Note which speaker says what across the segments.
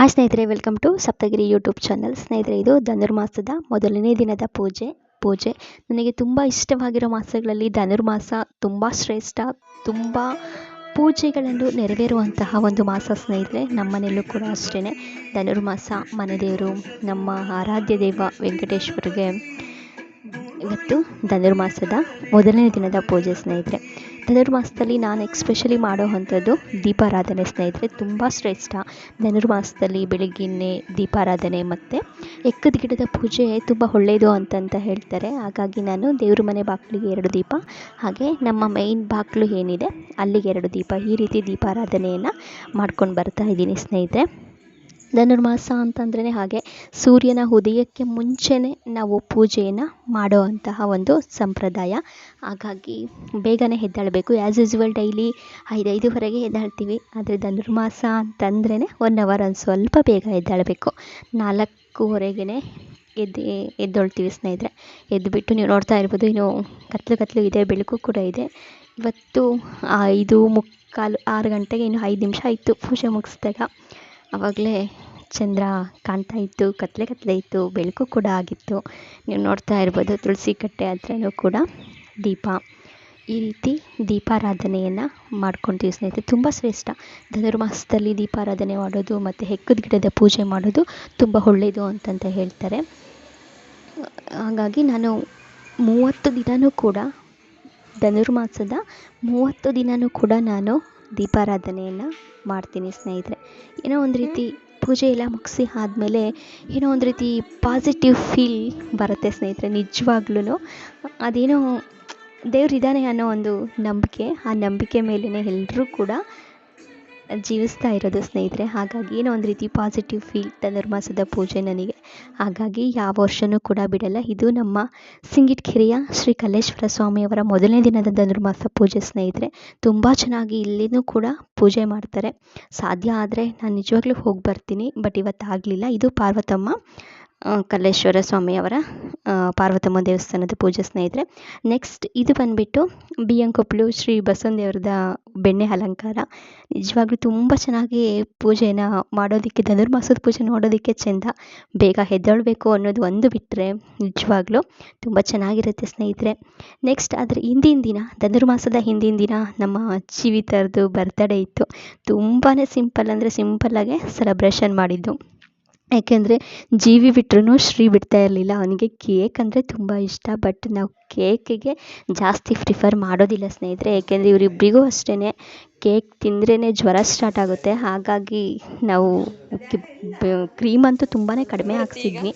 Speaker 1: Hi ಸ್ನೇಹಿತರೆ, welcome to Saptagiri YouTube channel. ಸ್ನೇಹಿತರೆ, ಇದು ಧನುರ್ಮಾಸದ ಮೊದಲನೇ ದಿನದ ಪೂಜೆ ನನಗೆ ತುಂಬ ಇಷ್ಟವಾಗಿರೋ ಮಾಸಗಳಲ್ಲಿ ಧನುರ್ಮಾಸ ತುಂಬ ಶ್ರೇಷ್ಠ. ತುಂಬ ಪೂಜೆಗಳನ್ನು ನೆರವೇರುವಂತಹ ಒಂದು ಮಾಸ ಸ್ನೇಹಿತರೆ. ನಮ್ಮನೆಯಲ್ಲೂ ಕೂಡ ಅಷ್ಟೇ ಧನುರ್ಮಾಸ ಮನೆ ದೇವರು ನಮ್ಮ ಆರಾಧ್ಯ ದೈವ ವೆಂಕಟೇಶ್ವರಿಗೆ ಇವತ್ತು ಧನುರ್ಮಾಸದ ಮೊದಲನೇ ದಿನದ ಪೂಜೆ ಸ್ನೇಹಿತರೆ. ಧನುರ್ಮಾಸದಲ್ಲಿ ನಾನು ಎಕ್ಸ್ಪೆಷಲಿ ಮಾಡೋ ಅಂಥದ್ದು ದೀಪಾರಾಧನೆ ಸ್ನೇಹಿತರೆ. ತುಂಬ ಶ್ರೇಷ್ಠ. ಧನುರ್ಮಾಸದಲ್ಲಿ ಬೆಳಿಗ್ಗೆಯೇ ದೀಪಾರಾಧನೆ ಮತ್ತು ಎಕ್ಕದ ಗಿಡದ ಪೂಜೆ ತುಂಬ ಒಳ್ಳೆಯದು ಅಂತ ಹೇಳ್ತಾರೆ. ಹಾಗಾಗಿ ನಾನು ದೇವ್ರ ಮನೆ ಬಾಗಿಲಿಗೆ 2 ದೀಪ, ಹಾಗೆ ನಮ್ಮ ಮೈನ್ ಬಾಗಿಲು ಏನಿದೆ ಅಲ್ಲಿಗೆ 2 ದೀಪ, ಈ ರೀತಿ ದೀಪಾರಾಧನೆಯನ್ನು ಮಾಡ್ಕೊಂಡು ಬರ್ತಾ ಇದ್ದೀನಿ ಸ್ನೇಹಿತರೆ. ಧನುರ್ಮಾಸ ಅಂತಂದ್ರೇ ಹಾಗೆ ಸೂರ್ಯನ ಉದಯಕ್ಕೆ ಮುಂಚೆನೇ ನಾವು ಪೂಜೆಯನ್ನು ಮಾಡೋ ಅಂತಹ ಒಂದು ಸಂಪ್ರದಾಯ. ಹಾಗಾಗಿ ಬೇಗನೆ ಎದ್ದೇಳಬೇಕು. ಆ್ಯಸ್ ಯೂಸ್ವಲ್ ಡೈಲಿ 5:05ವರೆಗೆ ಎದ್ದೇಳ್ತೀವಿ. ಆದರೆ ಧನುರ್ಮಾಸ ಅಂತಂದ್ರೇ 1 ಅವರ್ ಒಂದು ಸ್ವಲ್ಪ ಬೇಗ ಎದ್ದೇಳಬೇಕು. 4:15ಗೆ ಎದ್ದೊಳ್ತೀವಿ ಸ್ನೇಹಿತರೆ. ಎದ್ದುಬಿಟ್ಟು ನೀವು ನೋಡ್ತಾ ಇರ್ಬೋದು, ಇನ್ನು ಕತ್ಲು ಇದೆ, ಬೆಳಕು ಕೂಡ ಇದೆ. ಇವತ್ತು 5:45, 6 ಗಂಟೆಗೆ ಇನ್ನು 5 ನಿಮಿಷ ಆಯಿತು ಪೂಜೆ ಮುಗಿಸ್ದಾಗ. ಆವಾಗಲೇ ಚಂದ್ರ ಕಾಣ್ತಾ ಇತ್ತು, ಕತ್ಲೆ ಇತ್ತು, ಬೆಳಕು ಕೂಡ ಆಗಿತ್ತು. ನೀವು ನೋಡ್ತಾ ಇರ್ಬೋದು, ತುಳಸಿ ಕಟ್ಟೆ ಹತ್ರನೂ ಕೂಡ ದೀಪ, ಈ ರೀತಿ ದೀಪಾರಾಧನೆಯನ್ನು ಮಾಡ್ಕೊತೀವಿ ಸ್ನೇಹಿತರೆ. ತುಂಬ ಶ್ರೇಷ್ಠ. ಧನುರ್ಮಾಸದಲ್ಲಿ ದೀಪಾರಾಧನೆ ಮಾಡೋದು ಮತ್ತು ಎಕ್ಕದ ಗಿಡದ ಪೂಜೆ ಮಾಡೋದು ತುಂಬ ಒಳ್ಳೆಯದು ಅಂತ ಹೇಳ್ತಾರೆ. ಹಾಗಾಗಿ ನಾನು 30 ದಿನವೂ ಕೂಡ ಧನುರ್ಮಾಸದ 30 ದಿನವೂ ಕೂಡ ನಾನು ದೀಪಾರಾಧನೆಯನ್ನು ಮಾಡ್ತೀನಿ ಸ್ನೇಹಿತರೆ. ಏನೋ ಒಂದು ರೀತಿ ಪೂಜೆ ಎಲ್ಲ ಮುಗಿಸಿ ಆದಮೇಲೆ ಏನೋ ಒಂದು ರೀತಿ ಪಾಸಿಟಿವ್ ಫೀಲ್ ಬರುತ್ತೆ ಸ್ನೇಹಿತರೆ. ನಿಜವಾಗ್ಲೂ ಅದೇನೋ ದೇವರಿದ್ದಾನೆ ಅನ್ನೋ ಒಂದು ನಂಬಿಕೆ, ಆ ನಂಬಿಕೆ ಮೇಲೇ ಎಲ್ಲರೂ ಕೂಡ ಜೀವಿಸ್ತಾ ಇರೋದು ಸ್ನೇಹಿತರೆ. ಹಾಗಾಗಿ ಏನೋ ಒಂದು ರೀತಿ ಪಾಸಿಟಿವ್ ಫೀಲ್ ಧನುರ್ಮಾಸದ ಪೂಜೆ ನನಗೆ. ಹಾಗಾಗಿ ಯಾವ ವರ್ಷವೂ ಕೂಡ ಬಿಡಲ್ಲ. ಇದು ನಮ್ಮ ಸಿಂಗಿಟಗೆರೆಯ ಶ್ರೀ ಕಲ್ಲೇಶ್ವರ ಸ್ವಾಮಿಯವರ ಮೊದಲನೇ ದಿನದ ಧನುರ್ಮಾಸ ಪೂಜೆ ಸ್ನೇಹಿತರೆ. ತುಂಬ ಚೆನ್ನಾಗಿ ಇಲ್ಲಿನೂ ಕೂಡ ಪೂಜೆ ಮಾಡ್ತಾರೆ. ಸಾಧ್ಯ ಆದರೆ ನಾನು ನಿಜವಾಗ್ಲೂ ಹೋಗಿ ಬರ್ತೀನಿ, ಬಟ್ ಇವತ್ತಾಗಲಿಲ್ಲ. ಇದು ಪಾರ್ವತಮ್ಮ ಕಲ್ಲೇಶ್ವರ ಸ್ವಾಮಿಯವರ ಪಾರ್ವತಮ್ಮ ದೇವಸ್ಥಾನದ ಪೂಜೆ ಸ್ನೇಹಿತರೆ. ನೆಕ್ಸ್ಟ್ ಇದು ಬಂದುಬಿಟ್ಟು ಬಿಯ್ಯಂಕೊಪ್ಪಲು ಶ್ರೀ ಬಸವದೇವ್ರದ ಬೆಣ್ಣೆ ಅಲಂಕಾರ. ನಿಜವಾಗ್ಲೂ ತುಂಬ ಚೆನ್ನಾಗಿ ಪೂಜೆನ ಮಾಡೋದಕ್ಕೆ, ಧನುರ್ಮಾಸದ ಪೂಜೆ ನೋಡೋದಕ್ಕೆ ಚೆಂದ. ಬೇಗ ಎದ್ದೇಳಬೇಕು ಅನ್ನೋದು ಒಂದು ಬಿಟ್ಟರೆ ನಿಜವಾಗ್ಲೂ ತುಂಬ ಚೆನ್ನಾಗಿರುತ್ತೆ ಸ್ನೇಹಿತರೆ. ನೆಕ್ಸ್ಟ್ ಅದರ ಹಿಂದಿನ ದಿನ, ಧನುರ್ಮಾಸದ ಹಿಂದಿನ ದಿನ ನಮ್ಮ ಜೀವಿತರದ್ದು ಬರ್ತಡೇ ಇತ್ತು. ತುಂಬಾ ಸಿಂಪಲ್ಲಾಗೆ ಸೆಲೆಬ್ರೇಷನ್ ಮಾಡಿದ್ದು. ಯಾಕೆಂದರೆ ಜೀವಿ ಬಿಟ್ಟರು ಶ್ರೀ ಬಿಡ್ತಾ ಇರಲಿಲ್ಲ. ಅವನಿಗೆ ಕೇಕ್ ಅಂದರೆ ತುಂಬ ಇಷ್ಟ, ಬಟ್ ನಾವು ಕೇಕಿಗೆ ಜಾಸ್ತಿ ಪ್ರಿಫರ್ ಮಾಡೋದಿಲ್ಲ ಸ್ನೇಹಿತರೆ. ಏಕೆಂದರೆ ಇವರಿಬ್ಬರಿಗೂ ಅಷ್ಟೇ ಕೇಕ್ ತಿಂದ್ರೇ ಜ್ವರ ಸ್ಟಾರ್ಟ್ ಆಗುತ್ತೆ. ಹಾಗಾಗಿ ನಾವು ಕ್ರೀಮ್ ಅಂತೂ ತುಂಬಾ ಕಡಿಮೆ ಹಾಕ್ಸಿದ್ವಿ.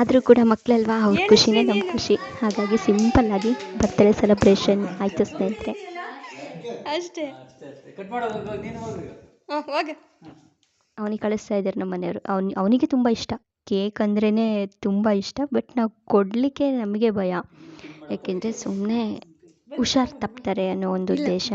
Speaker 1: ಆದರೂ ಕೂಡ ಮಕ್ಕಳಲ್ವಾ, ಅವ್ರ ಖುಷಿನೇ ನಮ್ಮ ಖುಷಿ. ಹಾಗಾಗಿ ಸಿಂಪಲ್ಲಾಗಿ ಬರ್ತ್ಡೇ ಸೆಲೆಬ್ರೇಷನ್ ಆಯಿತು ಸ್ನೇಹಿತರೆ. ಅಷ್ಟೇ. ಅವನಿಗೆ ಕಳಿಸ್ತಾ ಇದ್ದಾರೆ ನಮ್ಮ ಮನೆಯವರು. ಅವನಿಗೆ ತುಂಬ ಇಷ್ಟ, ಕೇಕ್ ಅಂದ್ರೇ ತುಂಬ ಇಷ್ಟ. ಬಟ್ ನಾವು ಕೊಡಲಿಕ್ಕೆ ನಮಗೆ ಭಯ, ಯಾಕೆಂದರೆ ಸುಮ್ಮನೆ ಹುಷಾರು ತಪ್ತಾರೆ ಅನ್ನೋ ಒಂದು ಉದ್ದೇಶ.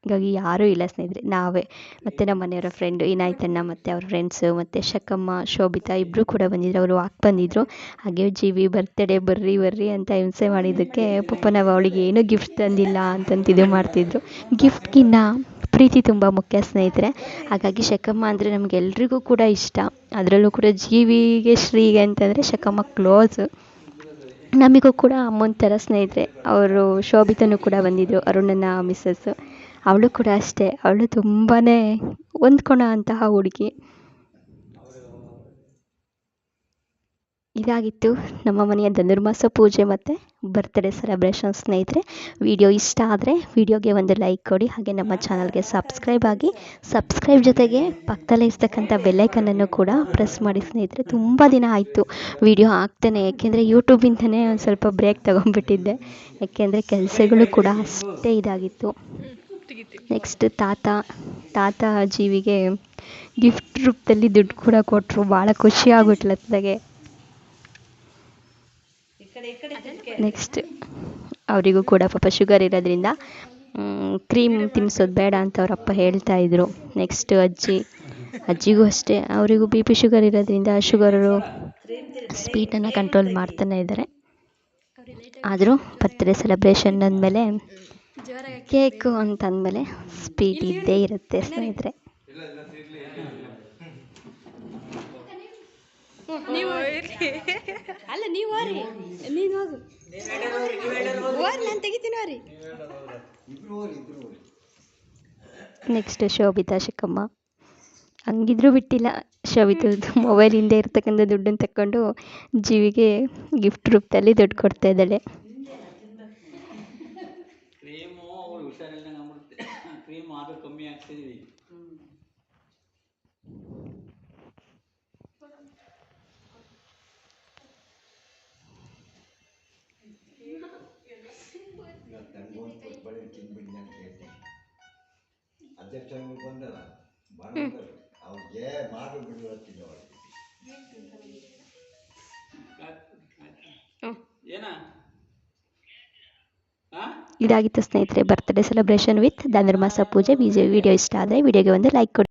Speaker 1: ಹೀಗಾಗಿ ಯಾರೂ ಇಲ್ಲ ಸ್ನೇಹಿತರೆ, ನಾವೇ ಮತ್ತು ನಮ್ಮ ಮನೆಯವರ ಫ್ರೆಂಡು ಇನಾಯ್ತಣ್ಣ ಮತ್ತು ಅವ್ರ ಫ್ರೆಂಡ್ಸು ಮತ್ತು ಶಕಮ್ಮ, ಶೋಭಿತಾ ಇಬ್ಬರು ಕೂಡ ಬಂದಿದ್ರು. ಅವರು ಬಂದಿದ್ದರು. ಹಾಗೆ ಜೀವಿ ಬರ್ತ್ಡೇ ಬರ್ರಿ ಅಂತ ಹಿಂಸೆ ಮಾಡಿದ್ದಕ್ಕೆ ಪಾಪ ನಾವು ಅವಳಿಗೆ ಏನೂ ಗಿಫ್ಟ್ ತಂದಿಲ್ಲ ಇದು ಮಾಡ್ತಿದ್ರು. ಗಿಫ್ಟ್ಗಿನ್ನ ಪ್ರೀತಿ ತುಂಬ ಮುಖ್ಯ ಸ್ನೇಹಿತರೆ. ಹಾಗಾಗಿ ಶಕಮ್ಮ ಅಂದರೆ ನಮಗೆಲ್ರಿಗೂ ಕೂಡ ಇಷ್ಟ. ಅದರಲ್ಲೂ ಕೂಡ ಜೀವಿಗೆ, ಶ್ರೀಗೆ ಅಂತಂದರೆ ಶಕಮ್ಮ ಕ್ಲೋಸು. ನಮಗೂ ಕೂಡ ಅಮ್ಮನ ಥರ ಸ್ನೇಹಿತರೆ. ಅವರು ಶೋಭಿತನೂ ಕೂಡ ಬಂದಿದ್ದರು, ಅರುಣನ ಮಿಸ್ಸಸ್ಸು. ಅವಳು ಕೂಡ ಅಷ್ಟೇ, ಅವಳು ತುಂಬಾ ಹೊಂದ್ಕೊಳ್ಳೋ ಅಂತಹ ಹುಡುಗಿ. ಇದಾಗಿತ್ತು ನಮ್ಮ ಮನೆಯ ಧನುರ್ಮಾಸ ಪೂಜೆ ಮತ್ತು ಬರ್ತ್ಡೇ ಸೆಲೆಬ್ರೇಷನ್ ಸ್ನೇಹಿತರೆ. ವಿಡಿಯೋ ಇಷ್ಟ ಆದರೆ ವಿಡಿಯೋಗೆ ಒಂದು ಲೈಕ್ ಕೊಡಿ, ಹಾಗೆ ನಮ್ಮ ಚಾನಲ್ಗೆ ಸಬ್ಸ್ಕ್ರೈಬ್ ಆಗಿ. ಸಬ್ಸ್ಕ್ರೈಬ್ ಜೊತೆಗೆ ಪಕ್ಕದಲ್ಲೇ ಇರ್ತಕ್ಕಂಥ ಬೆಲ್ಲೈಕನನ್ನು ಕೂಡ ಪ್ರೆಸ್ ಮಾಡಿ ಸ್ನೇಹಿತರೆ. ತುಂಬ ದಿನ ಆಯಿತು ವಿಡಿಯೋ ಹಾಕ್ತೇನೆ, ಏಕೆಂದರೆ ಯೂಟ್ಯೂಬಿಂದನೇ ಒಂದು ಸ್ವಲ್ಪ ಬ್ರೇಕ್ ತೊಗೊಂಡ್ಬಿಟ್ಟಿದ್ದೆ. ಯಾಕೆಂದರೆ ಕೆಲಸಗಳು ಕೂಡ ಅಷ್ಟೇ ಇದಾಗಿತ್ತು. ನೆಕ್ಸ್ಟ್ ತಾತ ಜೀವಿಗೆ ಗಿಫ್ಟ್ ರೂಪದಲ್ಲಿ ದುಡ್ಡು ಕೂಡ ಕೊಟ್ಟರು. ಭಾಳ ಖುಷಿ ಆಗ್ಬಿಟ್ಲತ್ತಾಗೆ. ನೆಕ್ಸ್ಟ್ ಅವರಿಗೂ ಕೂಡ ಪಾಪ ಶುಗರ್ ಇರೋದ್ರಿಂದ ಕ್ರೀಮ್ ತಿನ್ನಿಸೋದು ಬೇಡ ಅಂತ ಅವರಪ್ಪ ಹೇಳ್ತಾಯಿದ್ರು. ನೆಕ್ಸ್ಟ್ ಅಜ್ಜಿಗೂ ಅಷ್ಟೇ, ಅವರಿಗೂ BP ಶುಗರ್ ಇರೋದ್ರಿಂದ ಶುಗರು ಸ್ವೀಟನ್ನು ಕಂಟ್ರೋಲ್ ಮಾಡ್ತಾನೆ ಇದ್ದಾರೆ. ಆದರೂ ಬರ್ತ್ಡೇ ಸೆಲೆಬ್ರೇಷನ್ ಅಂದಮೇಲೆ ಕೇಕು ಅಂತಂದಮೇಲೆ ಸ್ವೀಟ್ ಇದ್ದೇ ಇರುತ್ತೆ ಸ್ನೇಹಿತರೆ.
Speaker 2: ಅಲ್ಲ ನೀವು ಹೋರಿ, ನೀನು ಹೋಗು, ಹೋರಿ, ನಾನು ತೆಗಿತೀನಿ ಹೋರಿ.
Speaker 1: ನೆಕ್ಸ್ಟ್ ಶೋಭಿತಾ ಚಿಕ್ಕಮ್ಮ ಹಂಗಿದ್ರೂ ಬಿಟ್ಟಿಲ್ಲ. ಶೋಭಿತದ್ದು ಮೊಬೈಲ್ ಹಿಂದೆ ಇರ್ತಕ್ಕಂಥ ದುಡ್ಡನ್ನು ತಗೊಂಡು ಜೀವಿಗೆ ಗಿಫ್ಟ್ ರೂಪದಲ್ಲಿ ದುಡ್ಡು ಕೊಡ್ತಾ ಇದ್ದಾಳೆ.
Speaker 3: ಕ್ರೀಮು ಅವ್ರು ಹುಷಾರಿಲ್ದಂಗೆ ಆಗ್ಬಿಡುತ್ತೆ. ಕ್ರೀಮ್ ಆದರೂ ಕಮ್ಮಿ ಆಗ್ತಿದ್ವಿ. ಏನಾ
Speaker 1: ಇದಾಗಿತ್ತು ಸ್ನೇಹಿತರೆ ಬರ್ತ್ಡೇ ಸೆಲೆಬ್ರೇಷನ್ ವಿತ್ ಧನುರ್ಮಾಸ ಪೂಜೆ. ವಿಡಿಯೋ ಇಷ್ಟ ಆದರೆ ವಿಡಿಯೋಗೆ ಒಂದು ಲೈಕ್ ಕೊಡಿ.